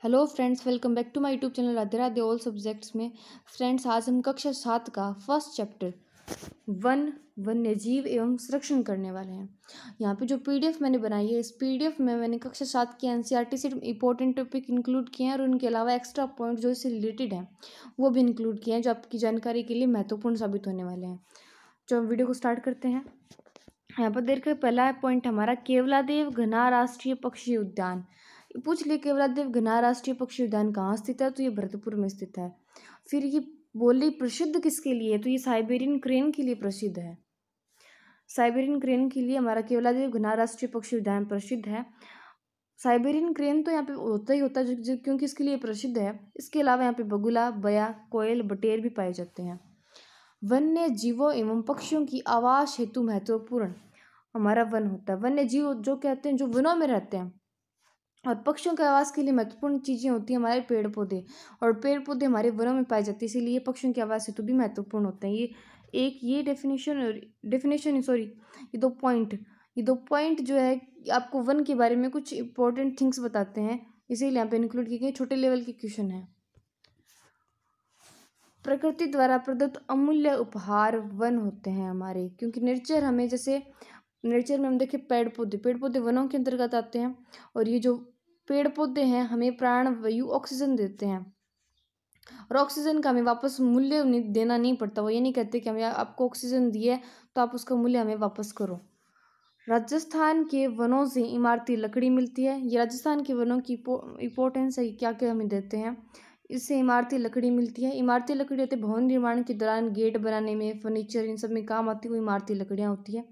Hello friends, welcome back to my YouTube channel Radhe Radhe all subjects में। Friends, आज हम कक्षा 7 का फर्स्ट चैप्टर वन वन्यजीव एवं संरक्षण करने वाले हैं। यहाँ पे जो पीडीएफ मैंने बनाई है, इस पीडीएफ में मैंने कक्षा 7 की एनसीईआरटी से इंपॉर्टेंट टॉपिक इंक्लूड किए हैं और उनके अलावा एक्स्ट्रा पॉइंट जो इससे रिलेटेड हैं वो भी इंक्लूड किए हैं, जो आपकी जानकारी के लिए महत्वपूर्ण साबित होने वाले हैं। जो हम वीडियो को स्टार्ट करते हैं, यहाँ पर देखकर पहला पॉइंट हमारा केवलादेव घना राष्ट्रीय पक्षी उद्यान। पूछ लिए केवलादेव घना राष्ट्रीय पक्षी उद्यान कहाँ स्थित है, तो ये भरतपुर में स्थित है। फिर ये बोली प्रसिद्ध किसके लिए, तो ये साइबेरियन क्रेन के लिए प्रसिद्ध है। साइबेरियन क्रेन के लिए हमारा केवलादेव घना राष्ट्रीय पक्षी उद्यान प्रसिद्ध है। साइबेरियन क्रेन तो यहाँ पे होता ही होता है क्योंकि इसके लिए प्रसिद्ध है। इसके अलावा यहाँ पे बगुला, बया, कोयल, बटेर भी पाए जाते हैं। वन्य जीवों एवं पक्षियों की आवास हेतु महत्वपूर्ण हमारा वन होता है। वन्य जीव जो कहते हैं जो वनों में रहते हैं, और पक्षियों के आवास के लिए महत्वपूर्ण चीज़ें होती हैं हमारे पेड़ पौधे, और पेड़ पौधे हमारे वनों में पाए जाते हैं, इसीलिए पक्षियों के आवास हेतु भी महत्वपूर्ण होते हैं। ये दो पॉइंट जो है आपको वन के बारे में कुछ इंपॉर्टेंट थिंग्स बताते हैं, इसीलिए यहाँ पे इंक्लूड किए गए। छोटे लेवल के क्वेश्चन है। प्रकृति द्वारा प्रदत्त अमूल्य उपहार वन होते हैं हमारे, क्योंकि नेचर हमें, जैसे नेचर में हम देखें पेड़ पौधे वनों के अंतर्गत आते हैं, और ये जो पेड़ पौधे हैं हमें प्राण वायु ऑक्सीजन देते हैं, और ऑक्सीजन का हमें वापस मूल्य देना नहीं पड़ता। वो ये नहीं कहते कि हमें आपको ऑक्सीजन दिए तो आप उसका मूल्य हमें वापस करो। राजस्थान के वनों से इमारती लकड़ी मिलती है। ये राजस्थान के वनों की इम्पोर्टेंस है, क्या क्या हमें देते हैं। इससे इमारती लकड़ी मिलती है। इमारती लकड़ी होती है भवन निर्माण के दौरान गेट बनाने में, फर्नीचर, इन सब में काम आती है, वो इमारती लकड़ियाँ होती है।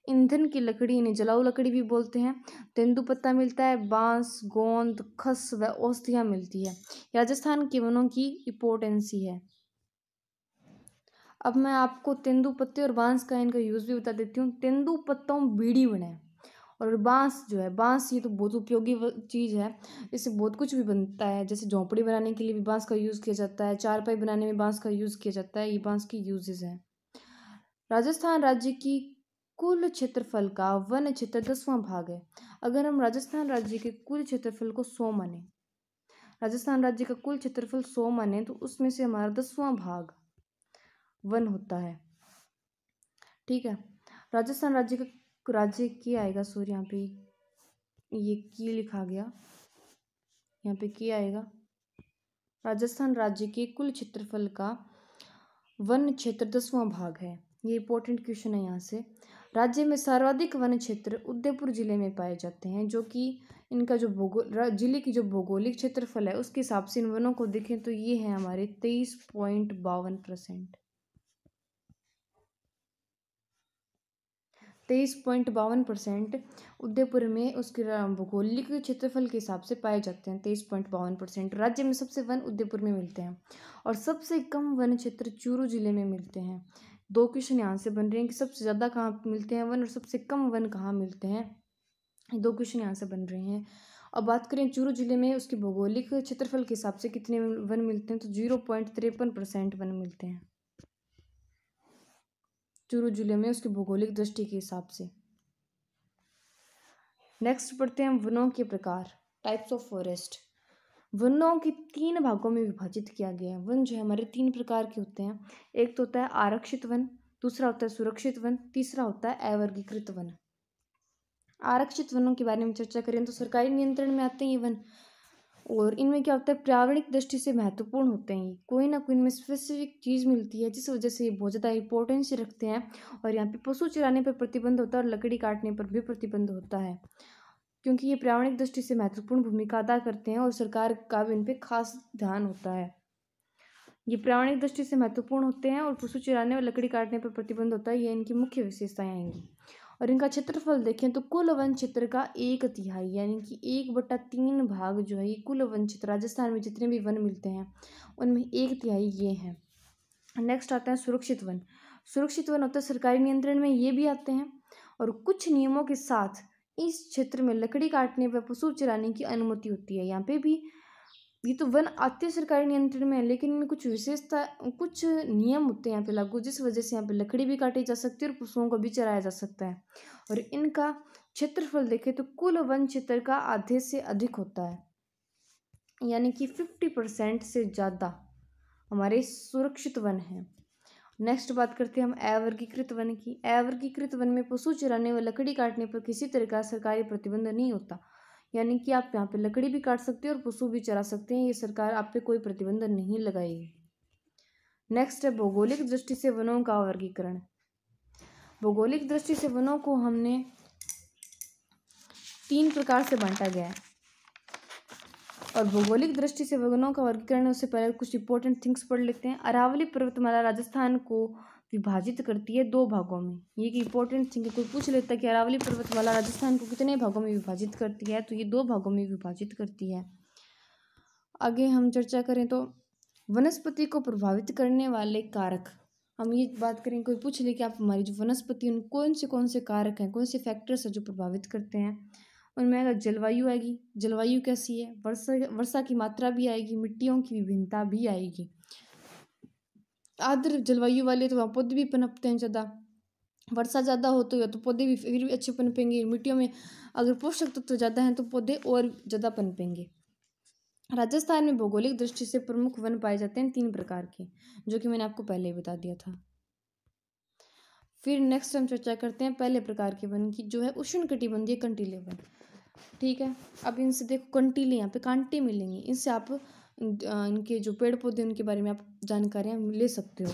ईंधन की लकड़ी, इन्हें जलाऊ लकड़ी भी बोलते हैं। तेंदुपत्ता मिलता है। बांस, गोंद, खस व औषधियाँ मिलती है। राजस्थान के वनों की इम्पोर्टेंस ही है। अब मैं आपको तेंदुपत्ते और बांस का इनका यूज़ भी बता देती हूँ। तेंदुपत्तों बीड़ी बने, और बांस जो है, बांस ये तो बहुत उपयोगी चीज़ है। इससे बहुत कुछ भी बनता है, जैसे झोंपड़ी बनाने के लिए भी बांस का यूज़ किया जाता है, चारपाई बनाने में बांस का यूज़ किया जाता है। ये बांस की यूजेस हैं। राजस्थान राज्य की कुल क्षेत्रफल का वन क्षेत्र 10वां भाग है। अगर हम राजस्थान राज्य के कुल क्षेत्रफल को 100 माने, राजस्थान राज्य का कुल क्षेत्रफल 100 माने, तो उसमें से हमारा 10वां भाग वन होता है। ठीक है। राजस्थान राज्य की आएगा, सॉरी यहाँ पे ये की लिखा गया, यहाँ पे की आएगा। राजस्थान राज्य के कुल क्षेत्रफल का वन क्षेत्र 10वां भाग है। ये इंपॉर्टेंट क्वेश्चन है यहाँ से। राज्य में सर्वाधिक वन क्षेत्र उदयपुर जिले में पाए जाते हैं, जो कि इनका जो जिले की जो भौगोलिक क्षेत्रफल है उसके हिसाब से इन वनों को देखें तो ये है हमारे 23.52%। 23.52% उदयपुर में उसके भौगोलिक क्षेत्रफल के हिसाब से पाए जाते हैं। 23.52% राज्य में सबसे वन उदयपुर में मिलते हैं, और सबसे कम वन क्षेत्र चूरू जिले में मिलते हैं। दो क्वेश्चन यहाँ से बन रहे हैं कि सबसे ज़्यादा कहाँ मिलते हैं वन, और सबसे कम वन कहाँ मिलते हैं। दो क्वेश्चन यहाँ से बन रहे हैं। अब बात करें चूरू जिले में, उसके भौगोलिक क्षेत्रफल के हिसाब से कितने वन मिलते हैं, तो 0.53% वन मिलते हैं चूरू जिले में, उसकी भौगोलिक दृष्टि के हिसाब से। नेक्स्ट पढ़ते हैं वनों के प्रकार, टाइप्स ऑफ फॉरेस्ट। वनों की 3 भागों में विभाजित किया गया है। वन जो है हमारे 3 प्रकार के होते हैं। एक तो होता है आरक्षित वन, दूसरा होता है सुरक्षित वन, तीसरा होता है अवर्गीकृत वन। आरक्षित वनों के बारे में चर्चा करें तो सरकारी नियंत्रण में आते हैं ये वन, और इनमें क्या होता है, पर्यावरणिक दृष्टि से महत्वपूर्ण होते हैं। ये कोई ना कोई इनमें स्पेसिफिक चीज़ मिलती है जिस वजह से ये बहुत ज़्यादा इंपॉर्टेंस रखते हैं। और यहाँ पे पशु चराने पर प्रतिबंध होता है, और लकड़ी काटने पर भी प्रतिबंध होता है, क्योंकि ये पर्यावरणिक दृष्टि से महत्वपूर्ण भूमिका अदा करते हैं, और सरकार का भी इन पर खास ध्यान होता है। ये पर्यावरणिक दृष्टि से महत्वपूर्ण होते हैं, और पशु चराने और लकड़ी काटने पर प्रतिबंध होता है, ये इनकी मुख्य विशेषताएं आएंगी। और इनका क्षेत्रफल देखें तो कुल वन क्षेत्र का 1/3 यानी कि 1/3 भाग जो है ये कुल वन क्षेत्र, राजस्थान में जितने भी वन मिलते हैं उनमें 1/3 ये हैं। नेक्स्ट आता है सुरक्षित वन। सुरक्षित वन होता है सरकारी नियंत्रण में, ये भी आते हैं, और कुछ नियमों के साथ इस क्षेत्र में लकड़ी काटने व पशु चराने की अनुमति होती है। यहाँ पे भी ये तो वन आते सरकारी नियंत्रण में है, लेकिन इनमें कुछ विशेषता, कुछ नियम होते हैं यहाँ पे लागू, जिस वजह से यहाँ पे लकड़ी भी काटी जा सकती है और पशुओं को भी चराया जा सकता है। और इनका क्षेत्रफल देखें तो कुल वन क्षेत्र का आधे से अधिक होता है। यानी कि 50% से ज़्यादा हमारे सुरक्षित वन हैं। नेक्स्ट बात करते हैं हम अवर्गीकृत वन की। अवर्गीकृत वन में पशु चराने व लकड़ी काटने पर किसी तरह का सरकारी प्रतिबंध नहीं होता, यानी कि आप यहाँ पे लकड़ी भी काट सकते हैं और पशु भी चरा सकते हैं, ये सरकार आप पे कोई प्रतिबंध नहीं लगाएगी। नेक्स्ट है भौगोलिक दृष्टि से वनों का वर्गीकरण। भौगोलिक दृष्टि से वनों को हमने 3 प्रकार से बांटा गया है, और भौगोलिक दृष्टि से वनों का वर्गीकरण उससे पहले कुछ इंपॉर्टेंट थिंग्स पढ़ लेते हैं। अरावली पर्वतमाला राजस्थान को विभाजित करती है 2 भागों में। ये एक इंपॉर्टेंट थिंग है, कोई पूछ लेता है कि अरावली पर्वतमाला राजस्थान को कितने भागों में विभाजित करती है, तो ये 2 भागों में विभाजित करती है। आगे हम चर्चा करें तो वनस्पति को प्रभावित करने वाले कारक, हम ये बात करें, कोई पूछ ले कि आप हमारी जो वनस्पति उन कौन से कारक हैं, कौन से फैक्टर्स हैं जो प्रभावित करते हैं, उनमें आएगा जलवायु आएगी। जलवायु कैसी है, वर्षा की मात्रा भी आएगी, मिट्टियों की विभिन्नता भी आएगी। आर्द्र जलवायु वाले तो वहाँ पौधे भी पनपते हैं ज़्यादा, वर्षा ज़्यादा हो तो पौधे भी फिर भी अच्छे पनपेंगे। मिट्टियों में अगर पोषक तत्व ज़्यादा हैं तो पौधे और ज़्यादा पनपेंगे। राजस्थान में भौगोलिक दृष्टि से प्रमुख वन पाए जाते हैं 3 प्रकार के, जो कि मैंने आपको पहले ही बता दिया था। फिर नेक्स्ट हम चर्चा करते हैं पहले प्रकार के वन की, जो है उष्णकटिबंधीय कंटीले वन। ठीक है, अब इनसे देखो कंटीले, यहाँ पे कांटे मिलेंगे, इनसे आप इनके जो पेड़ पौधे उनके बारे में आप जानकारियाँ ले सकते हो।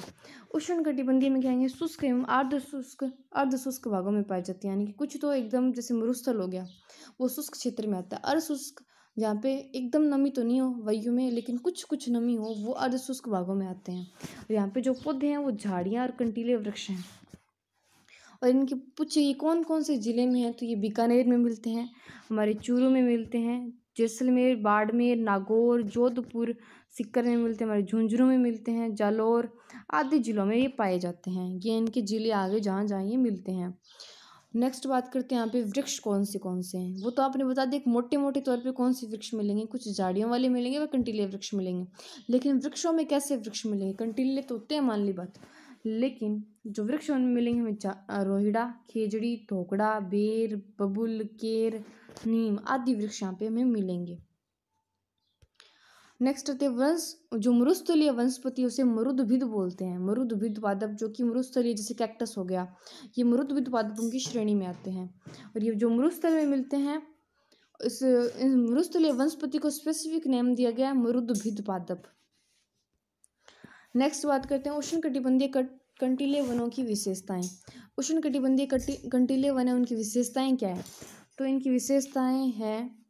उष्णकटिबंधीय में क्या आएंगे, शुष्क एवं अर्धशुष्क भागों में पाए जाते हैं, यानी कि कुछ तो एकदम जैसे मरुस्थल हो गया वो शुष्क क्षेत्र में आता है। अर्धशुष्क जहाँ पे एकदम नमी तो नहीं हो वायु में, लेकिन कुछ नमी हो, वो अर्धशुष्क भागों में आते हैं। और यहाँ पे जो पौधे हैं वो झाड़ियाँ और कंटीले वृक्ष हैं। और इनके पूछे ये कौन कौन से ज़िले में हैं, तो ये बीकानेर में मिलते हैं, हमारे चूरू में मिलते हैं, जैसलमेर, बाड़मेर, नागौर, जोधपुर, सीकर में मिलते हैं, हमारे झुंझुनू में मिलते हैं, जालौर आदि जिलों में ये पाए जाते हैं। ये इनके ज़िले आगे जहाँ जहाँ ये मिलते हैं। नेक्स्ट बात करते हैं यहाँ पे वृक्ष कौन से हैं, वो तो आपने बता दिया मोटे मोटे तौर पे कौन से वृक्ष मिलेंगे, कुछ झाड़ियों वाले मिलेंगे व कंटीले वृक्ष मिलेंगे। लेकिन वृक्षों में कैसे वृक्ष मिलेंगे, कंटीले तो होते हैं मान ली बात, लेकिन जो वृक्ष उनमें मिलेंगे हमें रोहिड़ा, खेजड़ी, धोकड़ा, बेर, बबुल, केर, नीम आदि वृक्ष यहाँ पे हमें मिलेंगे। नेक्स्ट आते हैं वंश, जो मरुस्थलीय वनस्पति उसे मरुद्भिद बोलते हैं। मरुद्भिद पादप जो कि मरुस्थलीय जैसे कैक्टस हो गया, ये मरुद्भिद पादपों की श्रेणी में आते हैं। और ये जो मरुस्थल में मिलते हैं, इस मरुस्थलीय वनस्पति को स्पेसिफिक नेम दिया गया है मरुद्भिद पादप। नेक्स्ट बात करते हैं उष्णकटिबंधीय कंटीले वनों की विशेषताएं। उष्णकटिबंधीय कंटीले वन है, उनकी विशेषताएं क्या है, तो इनकी विशेषताएं हैं,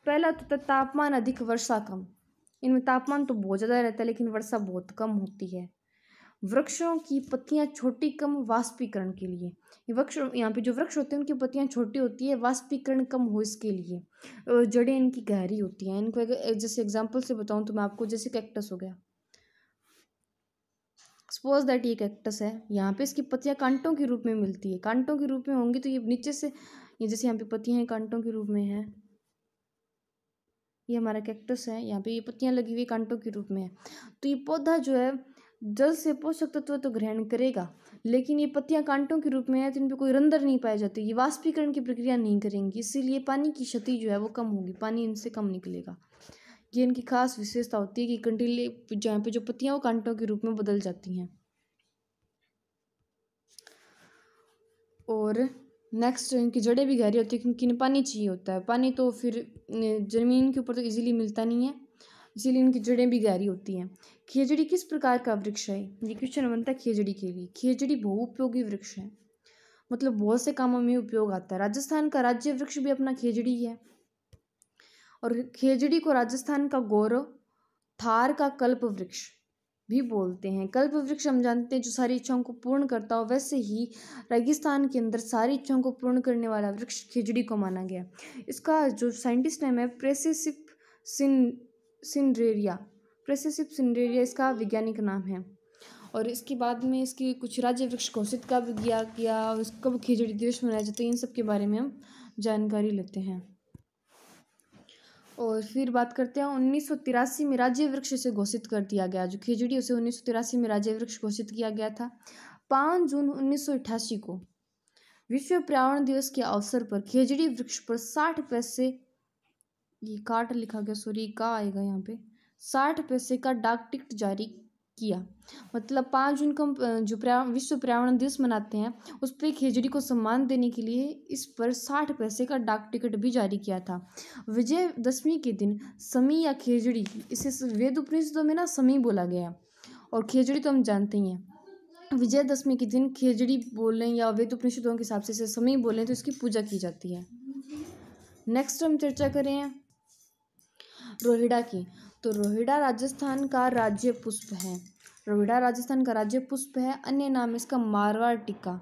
पहला तो तापमान अधिक, वर्षा कम। इनमें तापमान तो बहुत ज़्यादा रहता है लेकिन वर्षा बहुत कम होती है। वृक्षों की पत्तियां छोटी, कम वाष्पीकरण के लिए। ये वृक्ष, यहाँ पे जो वृक्ष होते हैं उनकी पत्तियां छोटी होती है, वाष्पीकरण कम हो इसके लिए। जड़ें इनकी गहरी होती हैं। इनको जैसे एग्जांपल से बताऊं तो मैं आपको, जैसे कैक्टस हो गया, सपोज दैट ये कैक्टस है, यहाँ पे इसकी पत्तियां कांटों के रूप में मिलती है। कांटों के रूप में होंगी तो ये नीचे से, ये जैसे यहाँ पे पत्तियां हैं कांटों के रूप में है, ये हमारा कैक्टस है, यहाँ पे ये पत्तियां लगी हुई कांटों के रूप में है। तो ये पौधा जो है जल से पोषक तत्व तो ग्रहण करेगा, लेकिन ये पत्तियां कांटों के रूप में है तो इन पर कोई रंध्र नहीं पाए जाते, ये वाष्पीकरण की प्रक्रिया नहीं करेंगी, इसीलिए पानी की क्षति जो है वो कम होगी, पानी इनसे कम निकलेगा। ये इनकी खास विशेषता होती है कि कंटीले जहाँ पे जो पत्तियां वो कांटों के रूप में बदल जाती हैं। और नेक्स्ट, इनकी जड़ें भी गहरी होती है क्योंकि इन्हें पानी चाहिए होता है। पानी तो फिर ज़मीन के ऊपर तो इजीली मिलता नहीं है, इसीलिए इनकी जड़ें भी गहरी होती हैं। खेजड़ी किस प्रकार का वृक्ष है, ये क्वेश्चन बनता है खेजड़ी के लिए। खेजड़ी बहुउपयोगी वृक्ष है, मतलब बहुत से कामों में उपयोग आता है। राजस्थान का राज्य वृक्ष भी अपना खेजड़ी है, और खेजड़ी को राजस्थान का गौरव, थार का कल्प वृक्ष भी बोलते हैं। कल्प वृक्ष हम जानते हैं जो सारी इच्छाओं को पूर्ण करता हो, वैसे ही रेगिस्तान के अंदर सारी इच्छाओं को पूर्ण करने वाला वृक्ष खेजड़ी को माना गया। इसका जो साइंटिस्ट नेम है प्रेसेसिप सिंड्रेरिया, प्रेसेसिप सिंड्रेरिया इसका वैज्ञानिक नाम है। और इसके बाद में इसकी कुछ राज्य वृक्ष घोषित का भी किया गया, कब खेजड़ी दिवस मनाया जाता है, इन सब के बारे में हम जानकारी लेते हैं। और फिर बात करते हैं 1983 में राज्य वृक्ष से घोषित कर दिया गया, जो खेजड़ी उसे 1983 में राज्य वृक्ष घोषित किया गया था। 5 जून 1988 को विश्व पर्यावरण दिवस के अवसर पर खेजड़ी वृक्ष पर 60 पैसे ये काट लिखा गया, सॉरी का आएगा यहाँ पे। 60 पैसे का डाक टिकट जारी किया। मतलब 5 जून को हम जो विश्व पर्यावरण दिवस मनाते हैं, उस पर खेजड़ी को सम्मान देने के लिए इस पर 60 पैसे का डाक टिकट भी जारी किया था। विजयदशमी के दिन समी या खेजड़ी, इसे वेद उपनिषदों में ना समी बोला गया है, और खेजड़ी तो हम जानते ही हैं। विजयदशमी के दिन खेजड़ी बोलें या वेद उपनिषदों के हिसाब से इसे समी बोलें तो इसकी पूजा की जाती है। नेक्स्ट हम चर्चा करें रोहिड़ा की। तो रोहिड़ा राजस्थान का राज्य पुष्प है। रोहिड़ा राजस्थान का राज्य पुष्प है। अन्य नाम इसका मारवाड़ टिक्का।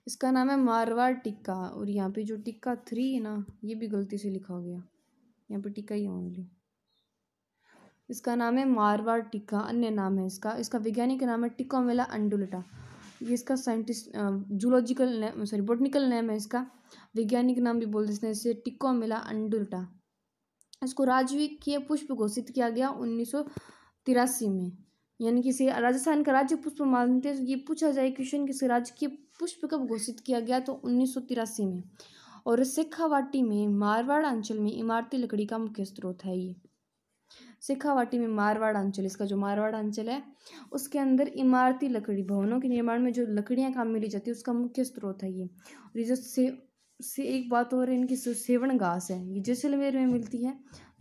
इसका नाम है मारवाड़ टिक्का। और यहाँ पे जो टिक्का 3 है ना, ये भी गलती से लिखा गया, यहाँ पे टिक्का ही है ओनली। इसका नाम है मारवाड़ टिक्का। अन्य नाम है इसका वैज्ञानिक नाम है टिकोमेला अंडुलेटा। ये इसका scientist zoological name, sorry botanical name है इसका। वैज्ञानिक नाम भी बोल देते हैं इसे टिकोमेला अंडुलेटा। इसको राजकीय पुष्प घोषित किया गया 1983 में। यानी कि इसे राजस्थान का राज्य पुष्प मानते हैं। ये पूछा जाए क्वेश्चन कि इसे राजकीय पुष्प कब घोषित किया गया, तो 1983 में। और शेखावाटी में मारवाड़ अंचल में इमारती लकड़ी का मुख्य स्रोत है। ये शेखावाटी में मारवाड़ अंचल, इसका जो मारवाड़ अंचल है उसके अंदर इमारती लकड़ी, भवनों के निर्माण में जो लकड़ियां काम में ली जाती है उसका मुख्य स्रोत है ये। और ये जो से एक बात और है, इनकी सेवण घास है, ये जैसलमेर में मिलती है।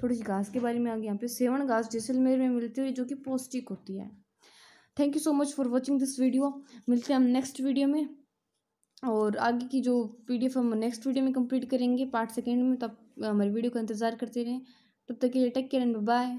थोड़ी सी घास के बारे में आगे यहाँ पे सेवण घास जैसलमेर में मिलती है, जो कि पौष्टिक होती है। Thank you so much for watching this video. मिलते हैं हम नेक्स्ट वीडियो में, और आगे की जो PDF हम नेक्स्ट वीडियो में कंप्लीट करेंगे पार्ट 2 में। तब हमारी वीडियो का इंतज़ार करते रहें। तब तक के लिए टेक केयर एंड बाय।